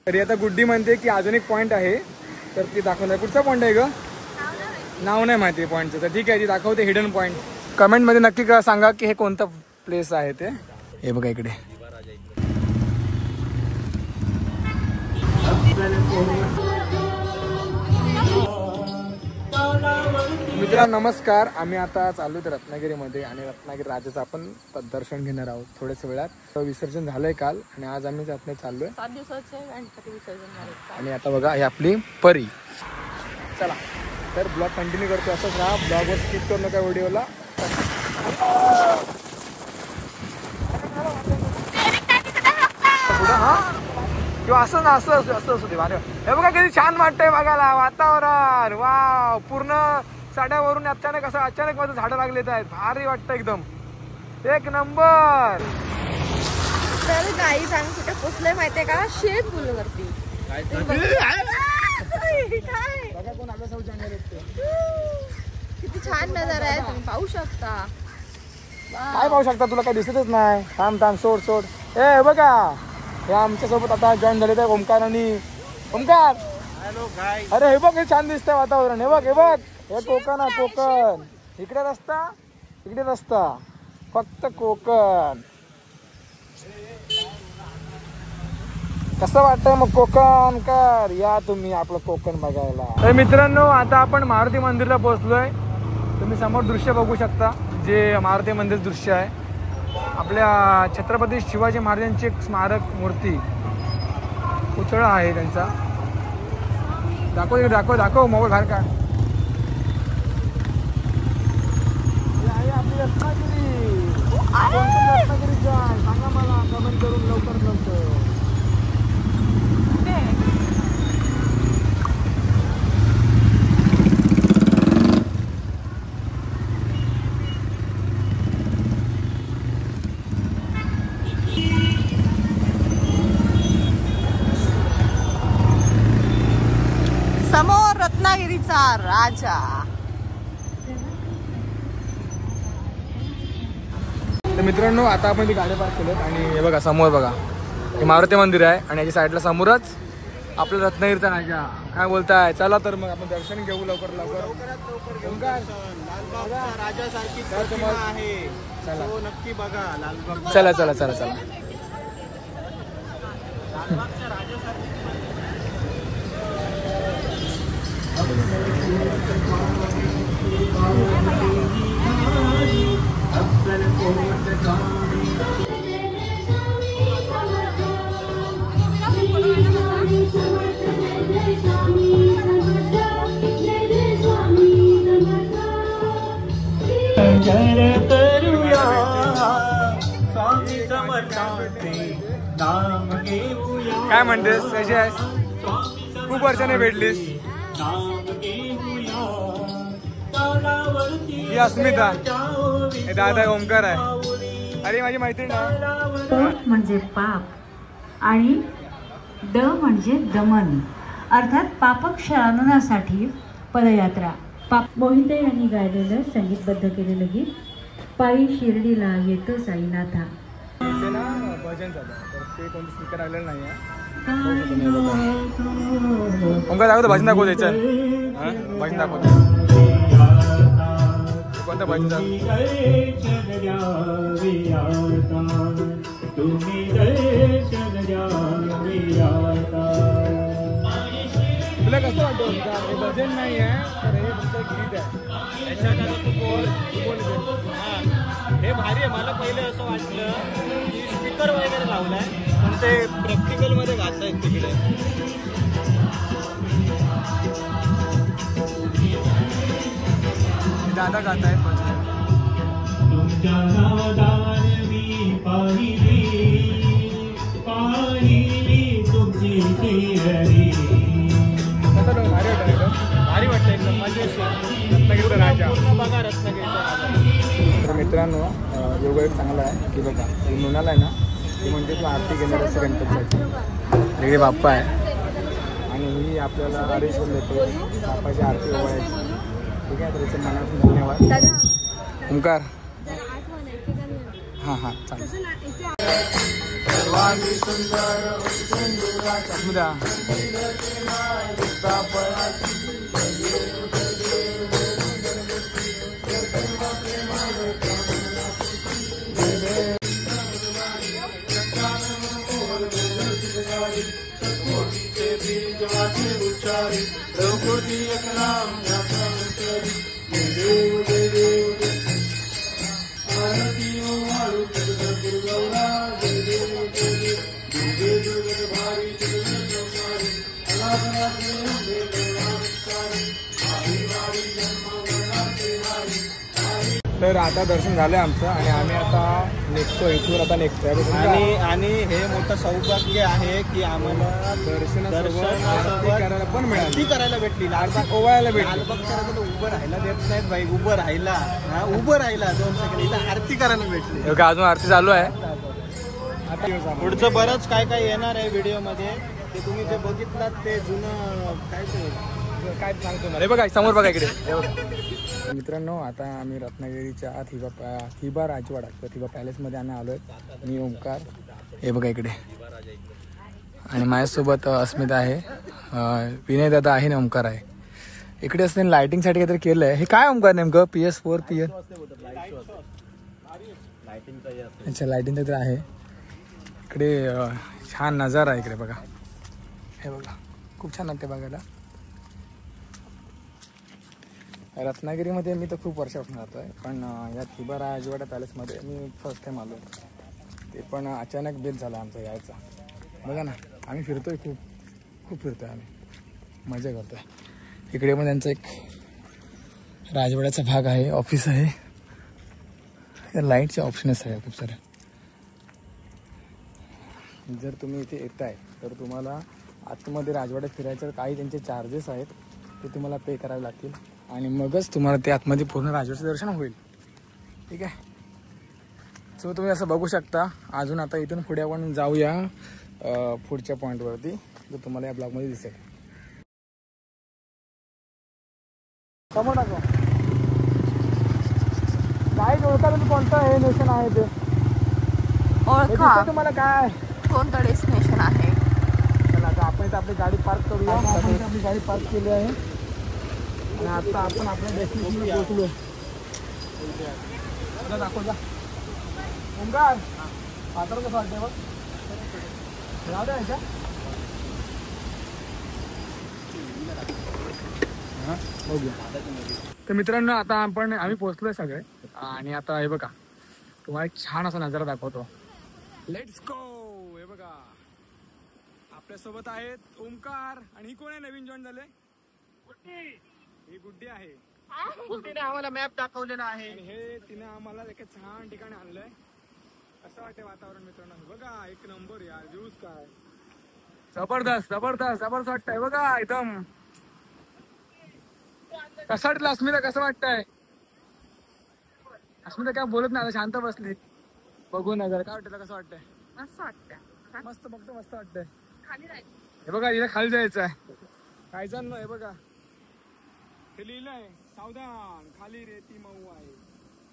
तरी आता गुड्डी म्हणते की अजून एक पॉइंट आहे तर ती दाखवणार. कुठचा पॉइंट आहे ग? नाव नाही माहिती पॉइंटचं. तर ठीक आहे, ती दाखवते हिडन पॉइंट. कमेंट मध्ये नक्की सांगा की हे कोणतं प्लेस आहे ते. हे बघा इकडे. मित्रांनो नमस्कार. आम्ही आता चालू होतो रत्नागिरीमध्ये आणि रत्नागिरी राजाचं आपण दर्शन घेणार आहोत थोड्याच वेळात. विसर्जन झालंय काल आणि आज आम्ही रत्नागिरी चाललोय. 7 दिवसाचे गणपती विसर्जन. आणि आता बघा ही आपली परी. चला तर ब्लॉग कंटिन्यू करतो. असंच राहा, ब्लॉगवर स्किप करू नका व्हिडिओला. हा किंवा असं ना असं असू दे. हे बघा किती छान वाटतंय बघायला वातावरण. वाव, पूर्ण साड्यावरून अचानक माझं झाडं लागलेत आहेत. भारी वाटतं एकदम, एक नंबर. तर गाईज आम्ही कुठे पोचलोय माहितीये का? शेत पुलावरती. किती छान नजारा आहे, तुम्ही पाहू शकता. काय पाहू शकता? तुला काय दिसतच नाही. थांब सोड. ए बघा हे आमच्या सोबत आता जॉईन झाले तर ओमकार आणि ओमकार. अरे हे बघ, हे छान दिसतंय वातावरण. हे बघ हे कोकण आहे, कोकण. इकडे रस्ता फक्त कोकण. कसं वाटतंय मग कोकण? कर या तुम्ही आपलं कोकण बघायला. तर मित्रांनो आता आपण मारुती मंदिरला पोहोचलोय. तुम्ही समोर दृश्य बघू शकता, जे मारुती मंदिर दृश्य आहे. आपल्या छत्रपती शिवाजी महाराजांची एक स्मारक मूर्ती, पुतळा आहे त्यांचा. दाखव मोबाईल बाहेर काढ. आपली रत्नागिरी सांगा मला कमेंट करून लवकर. समोर रत्नागिरीचा राजा. तर मित्रांनो आता आपण ती गाडी पार्क केलं आणि हे बघा समोर बघा हे मारुती मंदिर आहे आणि याच्या साईडला समोरच आपलं रत्नागिरीचा राजा. काय बोलताय? चला तर मग आपण दर्शन घेऊ लवकर. राजासारखी प्रतिमा आहे, नक्की बघा. लालबाग. चला. काय म्हणतेस? कशी आहेस? खूप वर्षाने भेटलीस. ही अस्मिता, हे दादा ओमकार आहे. अरे माझी मैत्रीण आहे. म्हणजे पाप आणि द म्हणजे दमन, अर्थात पापक्षालनासाठी पदयात्रा. मोहिते यांनी गायलेलं संगीतबद्ध केलेलं गीत पायी शिर्डीला येतो साईनाथा. ते ना भजन झालं तर ते कोणतं स्पीकर आलेलं नाही आहे. ओमकार दाखवतो भजन दाखवतो याच्यात. भजन दाखवतो कोणतं भजन. तुला कसं वाटतं ओमकार? हे भजन नाही आहे तर हे फक्त गीत आहे. हे भारी आहे. मला पहिले असं वाटलं की स्पीकर वगैरे लावलाय, पण ते प्रॅक्टिकल मध्ये गातायत तिकडे. दादा गातायत भजन. तुमच्या नावादार मी पाहिली तुमची चेहरी. कसं भारी वाटतं एकदम मजेशीर. रत्नागिरीचा राजा बघा, रत्नागिरीचा राजा. तर मित्रांनो योगा एक चांगला आहे की बघा मुनाला आहे ना, ती म्हणते तू आरती घेणार असं गणपतीसाठी. हे बाप्पा आहे आणि ही आपल्याला आदेश देतो बाप्पाची आरती ओवाळायची. ठीक आहे, तर याच्या मनापासून धन्यवाद. ओमकार हां हां चालेल. तसं ना इथे अस्मिता. तर आता दर्शन झालं आमचं आणि आम्ही आता निघतो इथून. आता निघतोय आणि हे मोठं सौभाग्य आहे की आम्हाला दर्शनासोबत आरती करायला पण मिळाली. आरती करायला भेटली. आरती ओवायला भेटली. लालबागच्या राजाला उभं राहायला देत नाहीत भाई. उभं राहिला उभं राहिला 2 सेकंड इथं आरती करायला भेटली. अजून आरती चालू आहे. आता पुढचं बरंच काय काय येणार आहे व्हिडिओमध्ये. ते तुम्ही जे बघितलात ते जुनं काय काय सांगतो मला. हे बघा समोर बघा इकडे. मित्रांनो आता आम्ही रत्नागिरीच्या थिबा राजवाडा किंवा थिबा पॅलेसमध्ये आम्ही आलो आहे. मी ओंकार. हे बघा इकडे. आणि माझ्यासोबत अस्मिता आहे, विनय दादा आहे आणि ओंकार आहे. इकडे असते लायटिंगसाठी काहीतरी केलं आहे. हे काय ओंकार नेमकं PS4 PS अच्छा लायटिंग तर आहे इकडे. छान नजारा आहे इकडे बघा. हे बघा खूप छान वाटते बघायला. रत्नागिरीमध्ये मी तर खूप वर्षापासून राहतो आहे, पण या थिबा राजवाडा पॅलेसमध्ये मी फर्स्ट टाईम आलो. ते पण अचानक बेत झाला आमचा यायचा. बघा ना आम्ही फिरतोय खूप खूप फिरतोय आम्ही, मजा करतोय. इकडे पण त्यांचा एक राजवाड्याचा भाग आहे, ऑफिस आहे. लाईटचे ऑप्शनच आहे खूप सारे. जर तुम्ही इथे येताय तर तुम्हाला आतमध्ये राजवाड्यात फिरायचं काही त्यांचे चार्जेस आहेत ते तुम्हाला पे करावे लागतील आणि मगच तुम्हाला ते आतमध्ये पूर्ण राजवाड्याचं दर्शन होईल. ठीक आहे. सो तुम्ही असं बघू शकता. अजून आता इथून पुढे आपण जाऊया पुढच्या पॉईंटवरती जो तुम्हाला या ब्लॉगमध्ये दिसेल. समोर टाका काय ओळखा तुम्ही कोणतं हे नेशन आहे ते ओळखा तुम्हाला काय कोणतं डेस्टिनेशन आहे. आता आपण इथे आपली गाडी पार्क करूया. आपण आपली गाडी पार्क केली आहे आणि आता आपण आपल्या डेस्टिनेशनला पोहोचलो. दाखव जा ओंकार. पात्र कसं वाटतंय बघ. राहू द्या याच्या तर मित्रांनो आता आम्ही पोहोचलोय सगळे आणि आता हे बघा तुम्हाला एक छान असा नजारा दाखवतो. Let's go. हे बघा आपल्यासोबत आहेत ओंकार आणि ही कोण आहे नवीन जॉईन झाले. ही गुड्डी आहे. तिने आम्हाला मॅप दाखवलेला आहे. आणि हे तिने आम्हाला एका छान ठिकाणी आणलंय. कसं वाटतंय वातावरण मित्रांनो. बघा एक नंबर यार. व्ह्यूज काय जबरदस्त जबरदस्त जबरदस्त वाटतंय. बघा एकदम कसं वाटलं अस्मिता. कसं वाटतंय अस्मिता. काय बोलत नाही आता शांत बसली. बघू नगर काय वाटतं. कसं वाटतंय. मस्त वाटतं. मस्त बघतो मस्त वाटतंय. खाली राहायचं. हे बघा इथे खाली जायचं आहे. कायचं नाही. हे बघा हे लिहिलंय सावधान खाली रेती मऊ आहे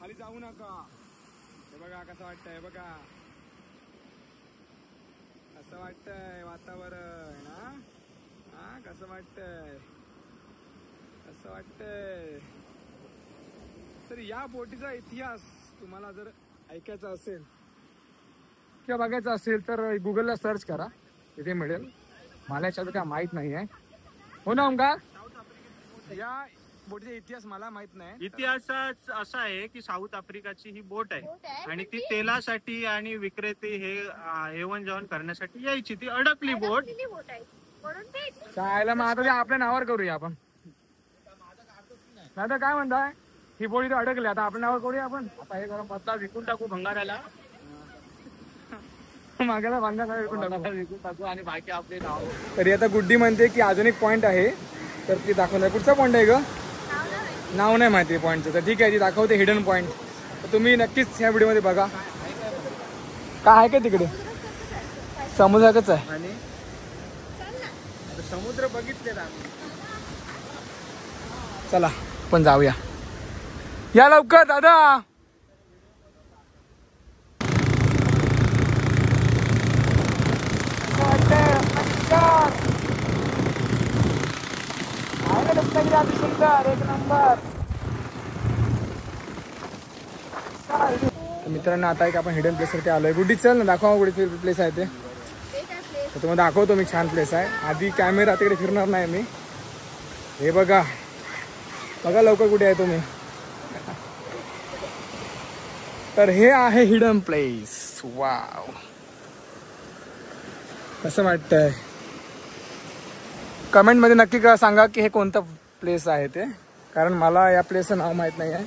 खाली जाऊ नका. हे बघा कसं वाटतंय. बघा कसं वाटतंय वातावरण. हा कसं वाटतंय कसं वाटतंय. तर या बोटीचा इतिहास तुम्हाला जर ऐकायचा असेल किंवा बघायचं असेल तर गुगलला सर्च करा तिथे मिळेल. मला याच्यात काय माहित नाही आहे. हो ना ओंकार. या बोटीचा इतिहास मला माहित नाही. इतिहास असा आहे की साऊथ आफ्रिकाची ही बोट आहे आणि ती तेलासाठी आणि विक्रेते हे हेवन जेवण करण्यासाठी यायची. ती अडकली बोट. शाळेला मग आता ते आपल्या नावावर करूया आपण. दादा काय म्हणताय. ही बोट इथे अडकली आता आपल्या नावावर करूया आपण. आता हे करून पत्ता विकून टाकू भंगाराला. मागायला भंगाराला विकून टाकू आणि बाकी आपले नाव. तरी आता गुड्डी म्हणते की अजून एक पॉईंट आहे तर ती दाखवणार. कुठचा पॉईंट आहे ग. नाव नाही माहिती पॉईंटचं. तर ठीक आहे ती दाखवते हिडन पॉईंट. तर तुम्ही नक्कीच ह्या व्हिडिओमध्ये बघा. काय आहे का तिकडे समुद्राच आहे. आणि समुद्र बघितलेला आम्ही. चला पण जाऊया. या लवकर दादा. सुंदर एक नंबर. तर मित्रांनो आता एक आपण हिडन प्लेसवरती आलोय. गुड्डी चल ना दाखवा कुठे प्लेस आहे ते. तर तुम्हाला दाखवतो मी. छान प्लेस आहे. आधी कॅमेरा तिकडे फिरणार नाही मी. हे बघा बघा लवकर कुठे आहे तुम्ही. तर हे आहे हिडन प्लेस. वाव कसं वाटतंय कमेंट मध्ये नक्की सांगा की हे कोणतं प्लेस आहे ते. कारण मला या प्लेसचं नाव माहित नाही आहे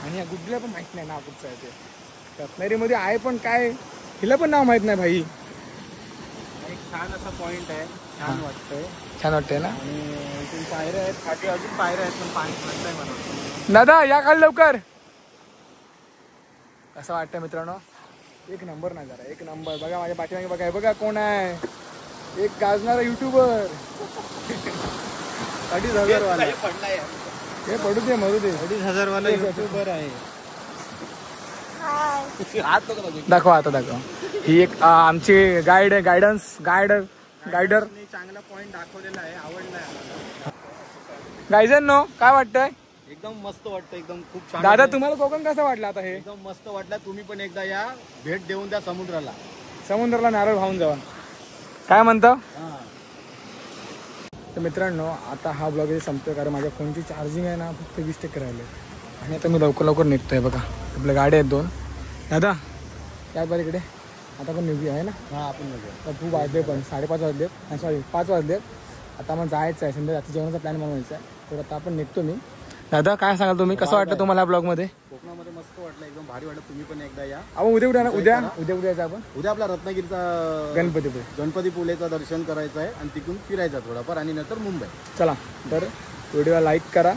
आणि या गुड्डीला पण माहित नाही नाव कुठचं आहे ते. रत्नागिरीमध्ये आहे पण काय हिला पण नाव माहित नाही भाई. एक छान असा पॉइंट आहे. छान वाटतंय. छान वाटतंय ना. आणि इथून पायऱ्या आहेत. खाली अजून पायऱ्या आहेत पण पाणी पडतंय मला. दादा या खाली लवकर. कसं वाटतं मित्रांनो. एक नंबर नजारा. एक नंबर. बघा माझ्या पाठीमागे बघा. बघा कोण आहे. एक गाजणारा युट्यूबर. 2,500 वाला. हे पडू दे मरू दे. 2,500 वाला युट्यूबर आहे. दाखवा आता दाखवा. ही एक आमची गाईड आहे. गायडर चांगला पॉइंट दाखवलेला आहे. आवडलाय आम्हाला. गायजन काय वाटतंय. एकदम मस्त वाटतं. एकदम खूप छान. दादा तुम्हाला कोकण कसं वाटलं आता. हे एकदम मस्त वाटलं. तुम्ही पण एकदा या भेट देऊन द्या समुद्राला. समुद्राला नारळ वाहून जावा. काय म्हणता. तर मित्रांनो आता हा ब्लॉग इथे संपतोय कारण माझ्या फोनची चार्जिंग आहे ना फक्त 20% राहिले. आणि आता मी लवकर निघतोय. बघा आपल्या गाड्या आहेत 2. दादा काय बरं इकडे आता पण निघूया आहे ना. आपण तर खूप वाजले पण 5:30 वाजलेत. सॉरी 5 वाजलेत. आता मग जायचं आहे. संध्याकाळी जेवणाचा प्लॅन बनवायचा आहे. तर आता आपण निघतो मी. दादा काय सांगाल तुम्ही. कसं वाटतं तुम्हाला या ब्लॉगमध्ये. कोकणामध्ये मस्त वाटलं. एकदम भारी वाटलं. तुम्ही पण एकदा या. आपण उद्या जायचं आपण. उद्या आपला रत्नागिरीचा गणपतीपुळेचं दर्शन करायचं आहे आणि तिकडून फिरायचं थोडाफार आणि नंतर मुंबई. चला तर व्हिडिओला लाईक करा.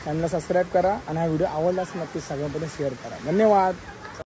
चॅनलला सबस्क्राईब करा आणि हा व्हिडिओ आवडलाच नक्कीच सगळ्यांपर्यंत शेअर करा. धन्यवाद.